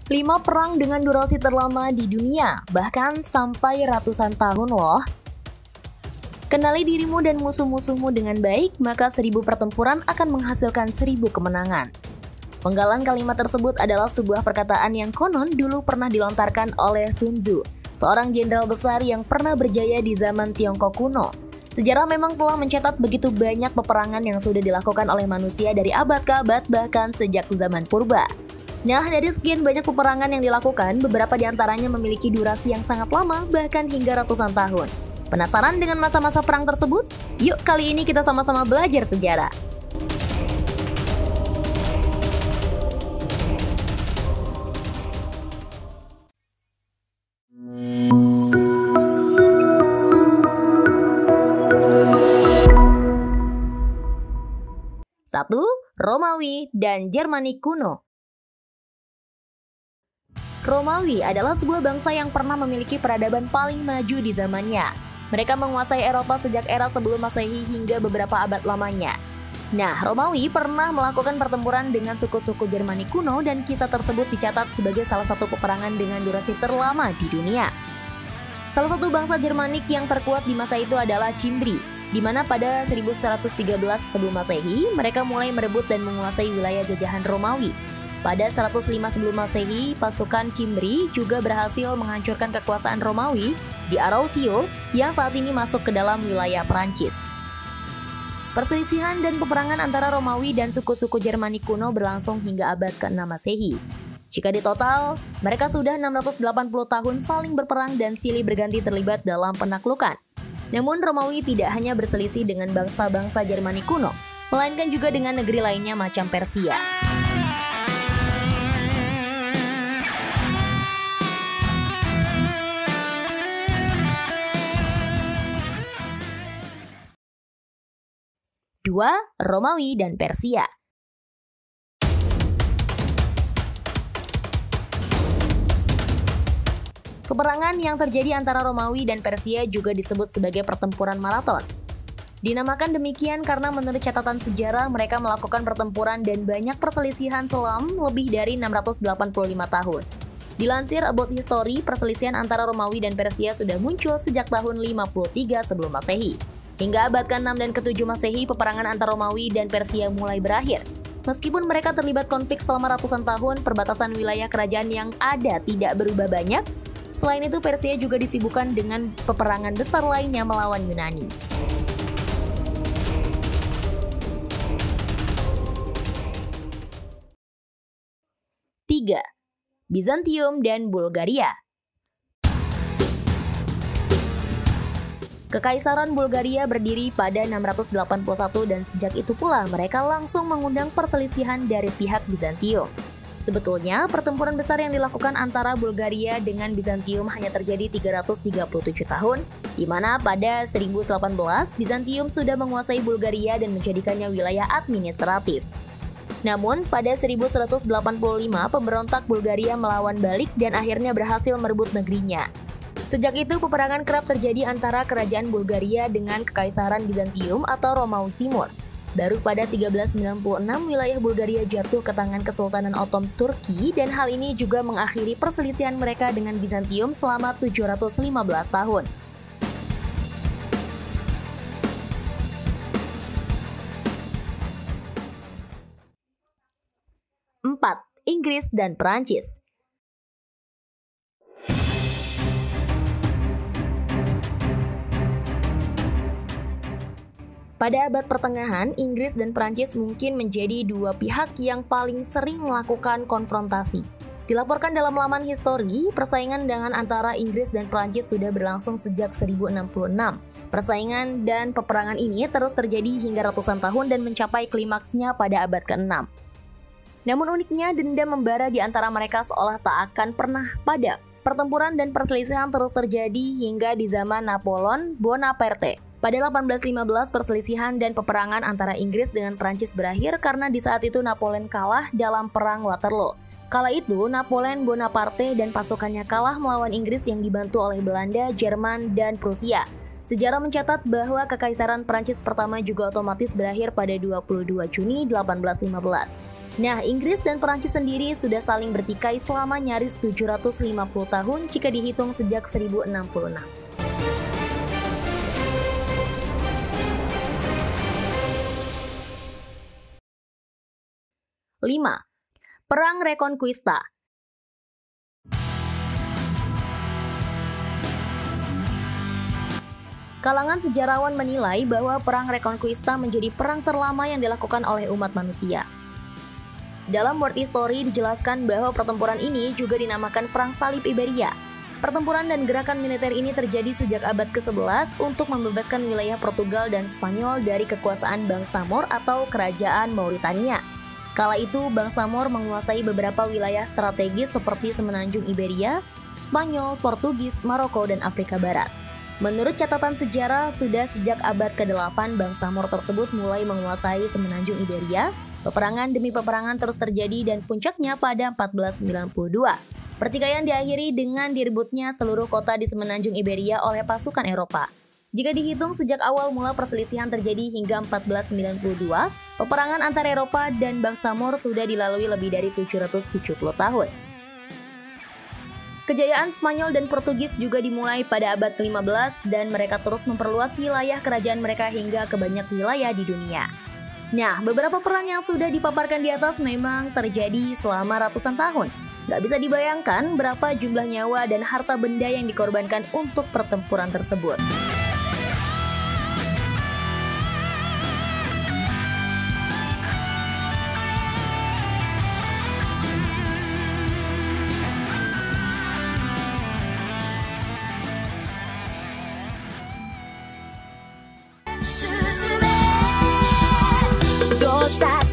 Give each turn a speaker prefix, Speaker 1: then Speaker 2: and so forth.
Speaker 1: 5 perang dengan durasi terlama di dunia, bahkan sampai ratusan tahun loh. Kenali dirimu dan musuh-musuhmu dengan baik, maka 1000 pertempuran akan menghasilkan 1000 kemenangan. Penggalan kalimat tersebut adalah sebuah perkataan yang konon dulu pernah dilontarkan oleh Sun Tzu, seorang jenderal besar yang pernah berjaya di zaman Tiongkok kuno. Sejarah memang telah mencatat begitu banyak peperangan yang sudah dilakukan oleh manusia dari abad ke abad, bahkan sejak zaman purba. Nah, dari sekian banyak peperangan yang dilakukan, beberapa diantaranya memiliki durasi yang sangat lama, bahkan hingga ratusan tahun. Penasaran dengan masa-masa perang tersebut? Yuk kali ini kita sama-sama belajar sejarah. Satu, Romawi dan Jermanik kuno. Romawi adalah sebuah bangsa yang pernah memiliki peradaban paling maju di zamannya. Mereka menguasai Eropa sejak era sebelum Masehi hingga beberapa abad lamanya. Nah, Romawi pernah melakukan pertempuran dengan suku-suku Jermanik kuno dan kisah tersebut dicatat sebagai salah satu peperangan dengan durasi terlama di dunia. Salah satu bangsa Jermanik yang terkuat di masa itu adalah Cimbri, di mana pada 1113 sebelum Masehi mereka mulai merebut dan menguasai wilayah jajahan Romawi. Pada 105 sebelum Masehi, pasukan Cimbri juga berhasil menghancurkan kekuasaan Romawi di Arausio yang saat ini masuk ke dalam wilayah Perancis. Perselisihan dan peperangan antara Romawi dan suku-suku Jermanik kuno berlangsung hingga abad ke-6 Masehi. Jika ditotal, mereka sudah 680 tahun saling berperang dan silih berganti terlibat dalam penaklukan. Namun Romawi tidak hanya berselisih dengan bangsa-bangsa Jermanik kuno, melainkan juga dengan negeri lainnya macam Persia. Dua, Romawi dan Persia. Peperangan yang terjadi antara Romawi dan Persia juga disebut sebagai pertempuran maraton. Dinamakan demikian karena menurut catatan sejarah mereka melakukan pertempuran dan banyak perselisihan selam lebih dari 685 tahun. Dilansir About History, perselisihan antara Romawi dan Persia sudah muncul sejak tahun 53 sebelum Masehi. Hingga abad ke-6 dan ke-7 Masehi, peperangan antara Romawi dan Persia mulai berakhir. Meskipun mereka terlibat konflik selama ratusan tahun, perbatasan wilayah kerajaan yang ada tidak berubah banyak. Selain itu, Persia juga disibukkan dengan peperangan besar lainnya melawan Yunani. Tiga, Bizantium dan Bulgaria. Kekaisaran Bulgaria berdiri pada 681 dan sejak itu pula mereka langsung mengundang perselisihan dari pihak Bizantium. Sebetulnya, pertempuran besar yang dilakukan antara Bulgaria dengan Bizantium hanya terjadi 337 tahun, di mana pada 1018 Bizantium sudah menguasai Bulgaria dan menjadikannya wilayah administratif. Namun, pada 1185 pemberontak Bulgaria melawan balik dan akhirnya berhasil merebut negerinya. Sejak itu, peperangan kerap terjadi antara kerajaan Bulgaria dengan Kekaisaran Bizantium atau Romawi Timur. Baru pada 1396 wilayah Bulgaria jatuh ke tangan Kesultanan Ottoman Turki dan hal ini juga mengakhiri perselisihan mereka dengan Bizantium selama 715 tahun. 4. Inggris dan Perancis. Pada abad pertengahan, Inggris dan Prancis mungkin menjadi dua pihak yang paling sering melakukan konfrontasi. Dilaporkan dalam laman History, persaingan dengan antara Inggris dan Prancis sudah berlangsung sejak 1066. Persaingan dan peperangan ini terus terjadi hingga ratusan tahun dan mencapai klimaksnya pada abad ke-6. Namun uniknya, dendam membara di antara mereka seolah tak akan pernah padam. Pertempuran dan perselisihan terus terjadi hingga di zaman Napoleon Bonaparte. Pada 1815, perselisihan dan peperangan antara Inggris dengan Prancis berakhir karena di saat itu Napoleon kalah dalam Perang Waterloo. Kala itu, Napoleon Bonaparte dan pasukannya kalah melawan Inggris yang dibantu oleh Belanda, Jerman, dan Prusia. Sejarah mencatat bahwa Kekaisaran Prancis pertama juga otomatis berakhir pada 22 Juni 1815. Nah, Inggris dan Perancis sendiri sudah saling bertikai selama nyaris 750 tahun jika dihitung sejak 1066. 5. Perang Reconquista. Kalangan sejarawan menilai bahwa Perang Reconquista menjadi perang terlama yang dilakukan oleh umat manusia. Dalam World History dijelaskan bahwa pertempuran ini juga dinamakan Perang Salib Iberia. Pertempuran dan gerakan militer ini terjadi sejak abad ke-11 untuk membebaskan wilayah Portugal dan Spanyol dari kekuasaan bangsa Moor atau Kerajaan Mauritania. Kala itu, bangsa Moor menguasai beberapa wilayah strategis seperti Semenanjung Iberia, Spanyol, Portugis, Maroko, dan Afrika Barat. Menurut catatan sejarah, sudah sejak abad ke-8 bangsa Moor tersebut mulai menguasai Semenanjung Iberia. Peperangan demi peperangan terus terjadi dan puncaknya pada 1492. Pertikaian diakhiri dengan direbutnya seluruh kota di Semenanjung Iberia oleh pasukan Eropa. Jika dihitung sejak awal mula perselisihan terjadi hingga 1492, peperangan antara Eropa dan bangsa Moor sudah dilalui lebih dari 770 tahun. Kejayaan Spanyol dan Portugis juga dimulai pada abad ke-15 dan mereka terus memperluas wilayah kerajaan mereka hingga ke banyak wilayah di dunia. Nah, beberapa perang yang sudah dipaparkan di atas memang terjadi selama ratusan tahun. Gak bisa dibayangkan berapa jumlah nyawa dan harta benda yang dikorbankan untuk pertempuran tersebut.
Speaker 2: Stop.